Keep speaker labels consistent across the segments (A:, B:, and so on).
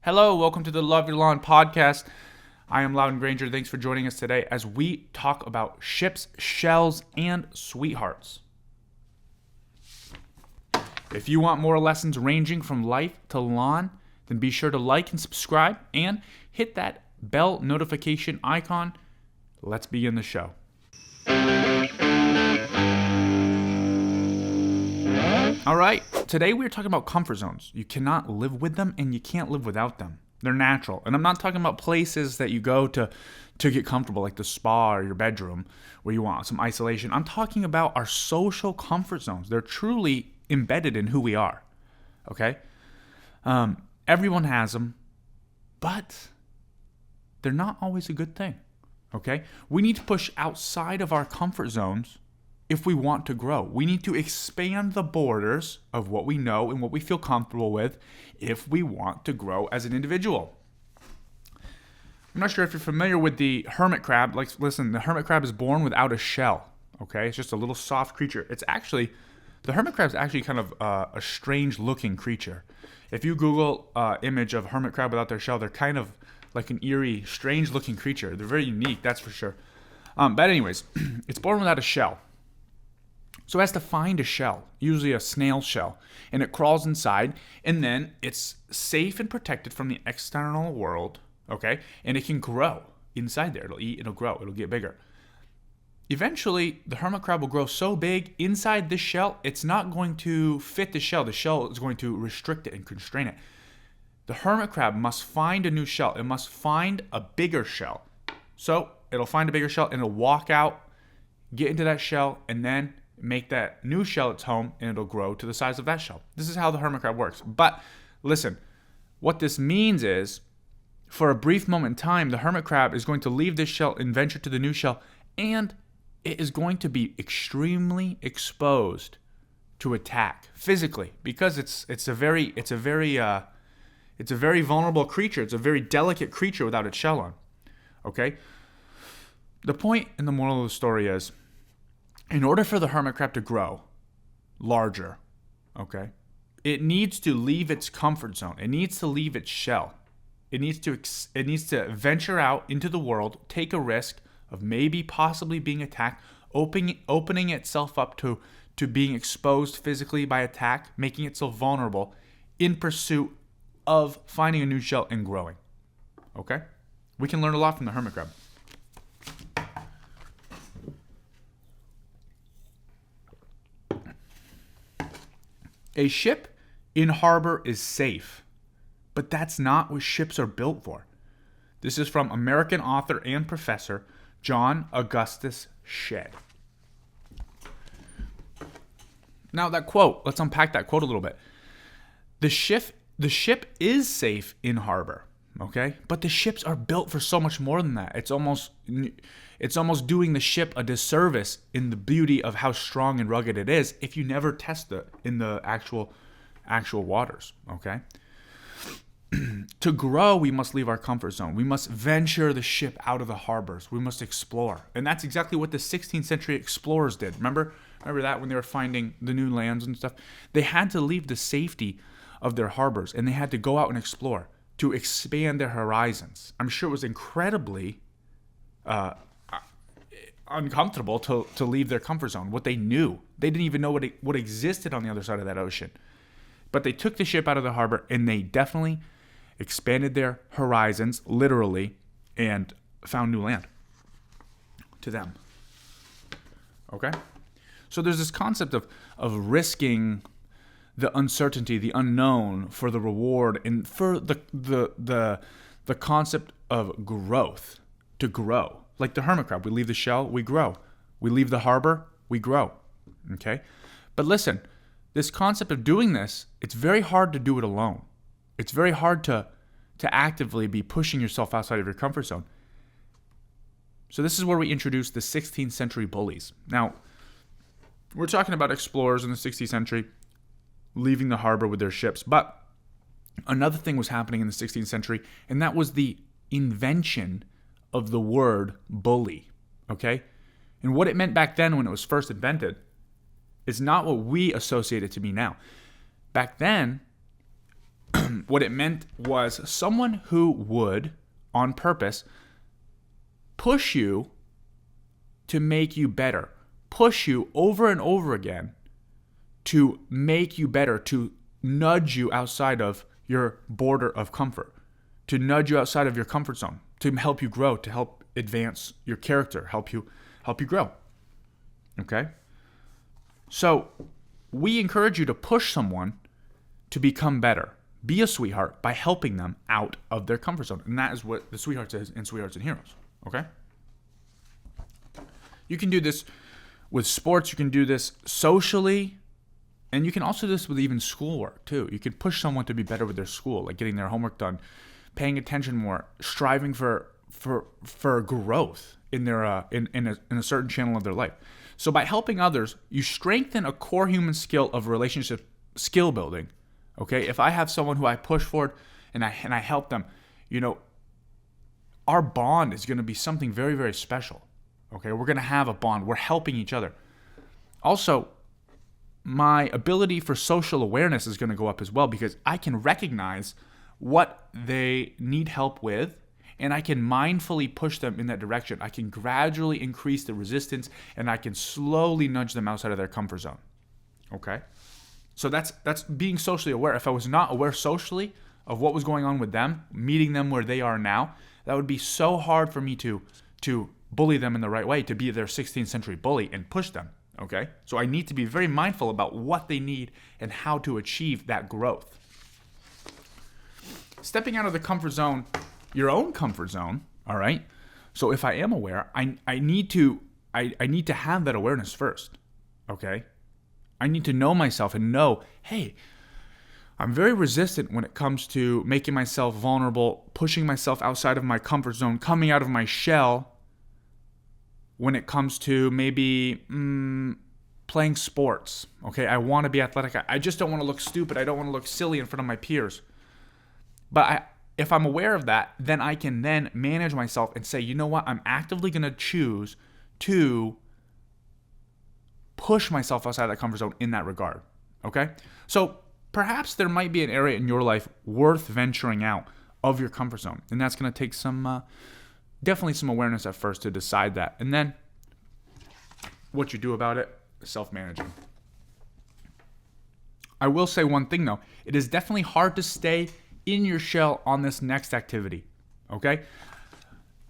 A: Hello, welcome to the Love Your Lawn podcast. I am Loudon Granger. Thanks for joining us today as we talk about ships, shells, and sweethearts. If you want more lessons ranging from life to lawn, then be sure to like and subscribe and hit that bell notification icon. Let's begin the show. All right, today we're talking about comfort zones. You cannot live with them and you can't live without them. They're natural. And I'm not talking about places that you go to get comfortable, like the spa or your bedroom where you want some isolation. I'm talking about our social comfort zones. They're truly embedded in who we are, okay? Everyone has them, but they're not always a good thing, okay? We need to push outside of our comfort zones if we want to grow. We need to expand the borders of what we know and what we feel comfortable with if we want to grow as an individual. I'm not sure if you're familiar with the hermit crab. Like, listen, the hermit crab is born without a shell, okay? It's just a little soft creature. The hermit crab is actually kind of a strange looking creature. If you Google image of hermit crab without their shell, they're kind of like an eerie, strange looking creature. They're very unique, that's for sure. But anyways, it's born without a shell. So it has to find a shell, usually a snail shell, and it crawls inside, and then it's safe and protected from the external world, okay? And it can grow inside there. It'll eat, it'll grow, it'll get bigger. Eventually, the hermit crab will grow so big inside this shell, it's not going to fit the shell. The shell is going to restrict it and constrain it. The hermit crab must find a new shell. It must find a bigger shell. So it'll find a bigger shell, and it'll walk out, get into that shell, and then make that new shell its home, and it'll grow to the size of that shell. This is how the hermit crab works. But listen, what this means is, for a brief moment in time, the hermit crab is going to leave this shell and venture to the new shell, and it is going to be extremely exposed to attack physically because it's a very vulnerable creature. It's a very delicate creature without its shell on. Okay? The point and the moral of the story is, in order for the hermit crab to grow larger, okay, it needs to leave its comfort zone. It needs to leave its shell. It needs to venture out into the world, take a risk of maybe possibly being attacked, opening itself up to being exposed physically by attack, making itself vulnerable in pursuit of finding a new shell and growing. Okay? We can learn a lot from the hermit crab. A ship in harbor is safe, but that's not what ships are built for. This is from American author and professor John Augustus Shedd. Now that quote, let's unpack that quote a little bit. The ship is safe in harbor, okay? But the ships are built for so much more than that. It's almost doing the ship a disservice in the beauty of how strong and rugged it is if you never test it in the actual waters, okay? To grow, we must leave our comfort zone. We must venture the ship out of the harbors. We must explore. And that's exactly what the 16th century explorers did. Remember that when they were finding the new lands and stuff? They had to leave the safety of their harbors, and they had to go out and explore to expand their horizons. I'm sure it was incredibly uncomfortable to leave their comfort zone, what they knew. They didn't even know what existed on the other side of that ocean. But they took the ship out of the harbor, and they definitely expanded their horizons, literally, and found new land to them. Okay? So there's this concept of risking the uncertainty, the unknown for the reward, and for the concept of growth, to grow. Like the hermit crab, we leave the shell, we grow. We leave the harbor, we grow. Okay? But listen, this concept of doing this, it's very hard to do it alone. It's very hard to actively be pushing yourself outside of your comfort zone. So this is where we introduce the 16th century bullies. Now, we're talking about explorers in the 16th century leaving the harbor with their ships, but another thing was happening in the 16th century, and that was the invention of the word bully, okay? And what it meant back then when it was first invented is not what we associate it to be now. Back then, what it meant was someone who would, on purpose, push you to make you better, push you over and over again to make you better, to nudge you outside of your border of comfort, to nudge you outside of your comfort zone, to help you grow, to help advance your character, help you grow. Okay? So we encourage you to push someone to become better. Be a sweetheart by helping them out of their comfort zone. And that is what the Sweethearts is in Sweethearts and Heroes. Okay? You can do this with sports. You can do this socially. And you can also do this with even schoolwork, too. You can push someone to be better with their school, like getting their homework done, paying attention more, striving for growth in their in a certain channel of their life. So by helping others, you strengthen a core human skill of relationship skill building. Okay, if I have someone who I push forward and I help them, our bond is going to be something very, very special. Okay, we're going to have a bond. We're helping each other. Also, my ability for social awareness is going to go up as well because I can recognize what they need help with, and I can mindfully push them in that direction. I can gradually increase the resistance, and I can slowly nudge them outside of their comfort zone. Okay? So that's being socially aware. If I was not aware socially of what was going on with them, meeting them where they are now, that would be so hard for me to bully them in the right way, to be their 16th century bully and push them. Okay? So I need to be very mindful about what they need and how to achieve that growth. Stepping out of the comfort zone, your own comfort zone, all right? So if I am aware, I need to have that awareness first. Okay? I need to know myself and know, hey, I'm very resistant when it comes to making myself vulnerable, pushing myself outside of my comfort zone, coming out of my shell when it comes to maybe playing sports. Okay, I want to be athletic. I just don't want to look stupid. I don't want to look silly in front of my peers. But if I'm aware of that, then I can then manage myself and say, you know what? I'm actively going to choose to push myself outside of that comfort zone in that regard. Okay? So perhaps there might be an area in your life worth venturing out of your comfort zone. And that's going to take definitely some awareness at first to decide that. And then what you do about it, self-managing. I will say one thing though. It is definitely hard to stay in your shell on this next activity. Okay?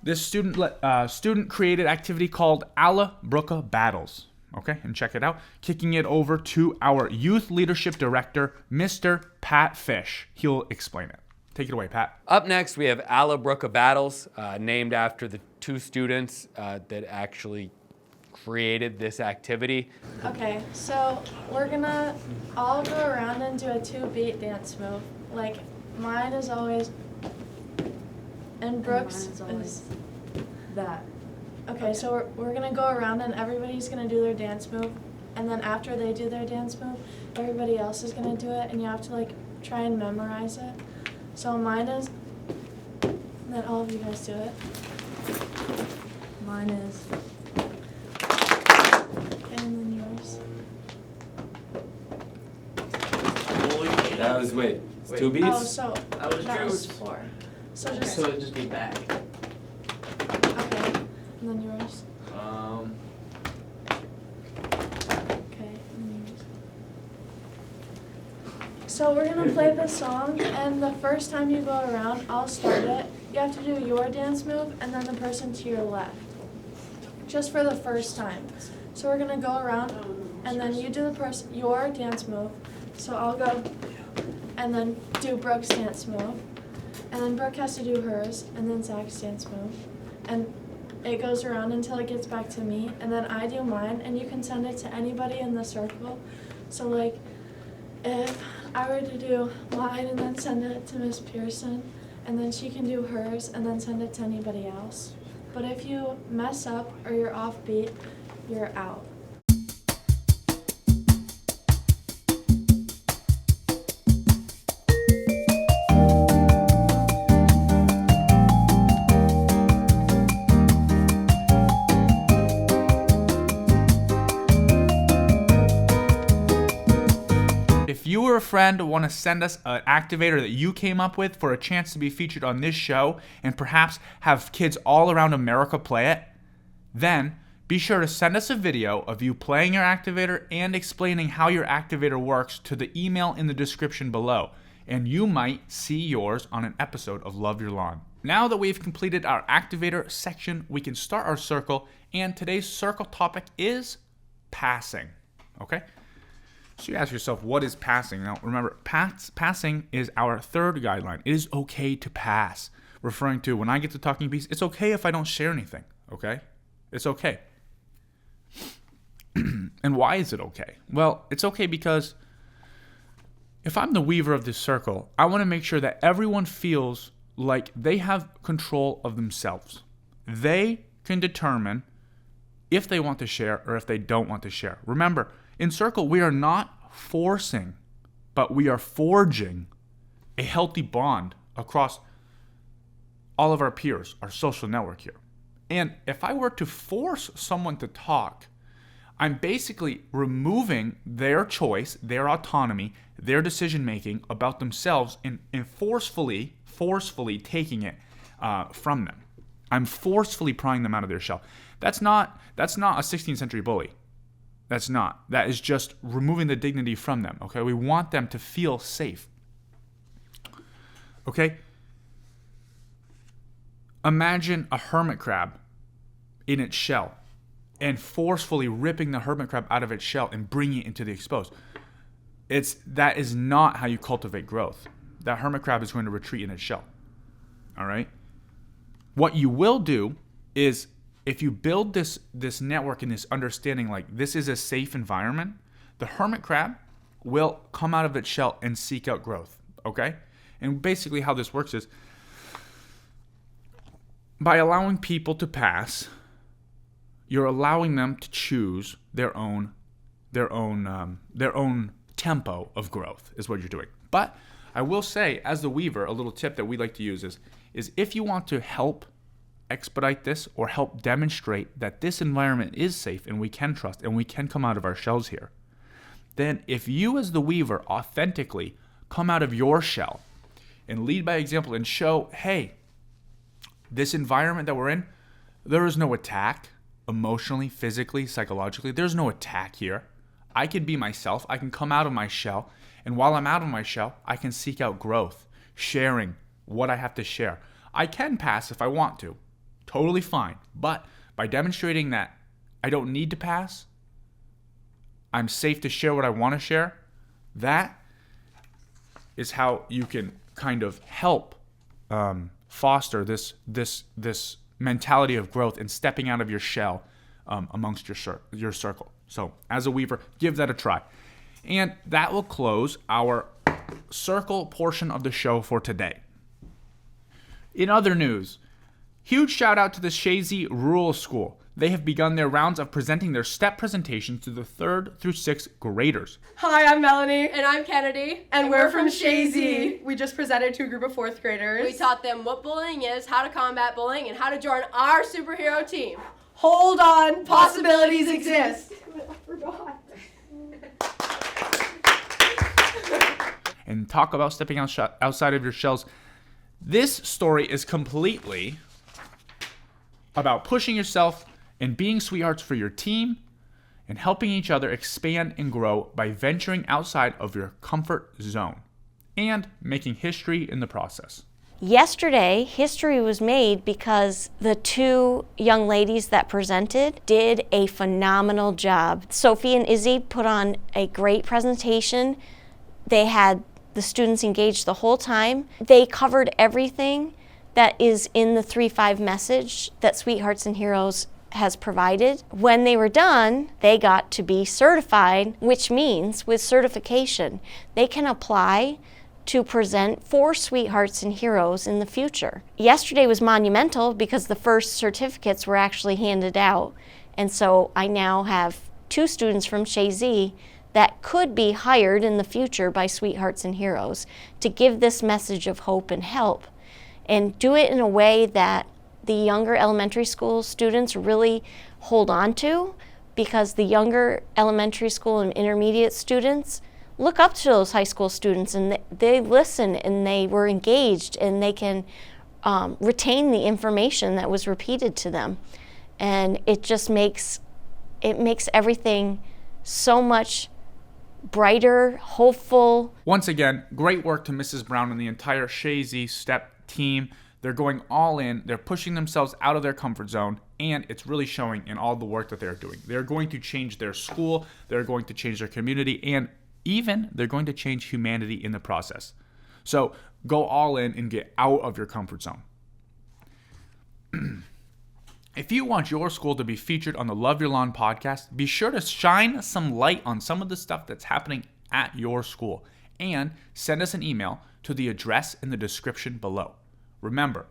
A: This student created activity called LYL Battles. Okay, and check it out. Kicking it over to our youth leadership director, Mr. Pat Fish. He'll explain it. Take it away, Pat.
B: Up next, we have LYL Battles, named after the two students that actually created this activity.
C: Okay, so we're gonna all go around and do a 2-beat dance move. Like mine is always, and Brooks is that. Okay, so we're gonna go around and everybody's gonna do their dance move, and then after they do their dance move, everybody else is gonna do it, and you have to try and memorize it. So mine is, and then all of you guys do it. Mine is, and then yours.
B: That was, wait, 2 beats?
C: Oh, so
D: I was
C: that was
D: Drew's.
C: 4. So just,
D: So it'd just be back.
C: okay, and then yours. Okay, and then yours. So we're gonna play the song, and the first time you go around, I'll start it. You have to do your dance move, and then the person to your left. Just for the first time. So we're gonna go around, and then you do your dance move. So I'll go, and then do Brooke's dance move. And then Brooke has to do hers, and then Zach's dance move. And it goes around until it gets back to me, and then I do mine, and you can send it to anybody in the circle. So if I were to do mine and then send it to Miss Pearson, and then she can do hers and then send it to anybody else. But if you mess up or you're offbeat, you're out.
A: If you were friend want to send us an activator that you came up with for a chance to be featured on this show and perhaps have kids all around America play it, then be sure to send us a video of you playing your activator and explaining how your activator works to the email in the description below, and you might see yours on an episode of Love Your Lawn. Now that we've completed our activator section, we can start our circle, and today's circle topic is passing. Okay? So you ask yourself, what is passing? Now remember, passing is our third guideline. It is okay to pass, referring to when I get to talking piece, it's okay if I don't share anything, okay? It's okay. And why is it okay? Well, it's okay because if I'm the weaver of this circle, I want to make sure that everyone feels like they have control of themselves. They can determine if they want to share or if they don't want to share. Remember, in circle, we are not forcing, but we are forging a healthy bond across all of our peers, our social network here. And if I were to force someone to talk, I'm basically removing their choice, their autonomy, their decision-making about themselves and forcefully taking it from them. I'm forcefully prying them out of their shell. That's not a 16th century bully. That's not. That is just removing the dignity from them, okay? We want them to feel safe. Okay? Imagine a hermit crab in its shell and forcefully ripping the hermit crab out of its shell and bringing it into the exposed. That is not how you cultivate growth. That hermit crab is going to retreat in its shell. All right? What you will do is, if you build this network and this understanding, like this is a safe environment, the hermit crab will come out of its shell and seek out growth. Okay? And basically how this works is, by allowing people to pass, you're allowing them to choose their own tempo of growth is what you're doing. But I will say, as the weaver, a little tip that we like to use is if you want to help expedite this or help demonstrate that this environment is safe and we can trust and we can come out of our shells here, then if you as the weaver authentically come out of your shell and lead by example and show, hey, this environment that we're in, there is no attack. Emotionally, physically, psychologically, there's no attack here. I can be myself. I can come out of my shell. And while I'm out of my shell, I can seek out growth, sharing what I have to share. I can pass if I want to. Totally fine. But by demonstrating that I don't need to pass, I'm safe to share what I want to share, that is how you can kind of help foster this mentality of growth and stepping out of your shell amongst your circle. So as a weaver, give that a try. And that will close our circle portion of the show for today. In other news, huge shout out to the Shazy Rural School. They have begun their rounds of presenting their step presentations to the 3rd through 6th graders.
D: Hi, I'm Melanie.
E: And I'm Kennedy.
D: And we're from Shazy. We just presented to a group of 4th graders.
E: We taught them what bullying is, how to combat bullying, and how to join our superhero team.
D: Hold on, possibilities exist.
E: I forgot.
A: And talk about stepping outside of your shells. This story is completely about pushing yourself and being sweethearts for your team and helping each other expand and grow by venturing outside of your comfort zone and making history in the process.
F: Yesterday, history was made because the 2 young ladies that presented did a phenomenal job. Sophie and Izzy put on a great presentation. They had the students engaged the whole time. They covered everything that is in the 3-5 message that Sweethearts and Heroes has provided. When they were done, they got to be certified, which means with certification, they can apply to present for Sweethearts and Heroes in the future. Yesterday was monumental because the first certificates were actually handed out. And so I now have 2 students from Shazy that could be hired in the future by Sweethearts and Heroes to give this message of hope and help, and do it in a way that the younger elementary school students really hold on to, because the younger elementary school and intermediate students look up to those high school students, and they listen, and they were engaged, and they can retain the information that was repeated to them. And it just makes everything so much brighter, hopeful.
A: Once again, great work to Mrs. Brown and the entire Shazy Step team. They're going all in. They're pushing themselves out of their comfort zone, and it's really showing in all the work that they're doing. They're going to change their school. They're going to change their community, and even they're going to change humanity in the process. So go all in and get out of your comfort zone. If you want your school to be featured on the Love Your Lawn podcast, be sure to shine some light on some of the stuff that's happening at your school and send us an email to the address in the description below. Remember,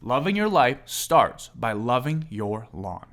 A: loving your life starts by loving your lawn.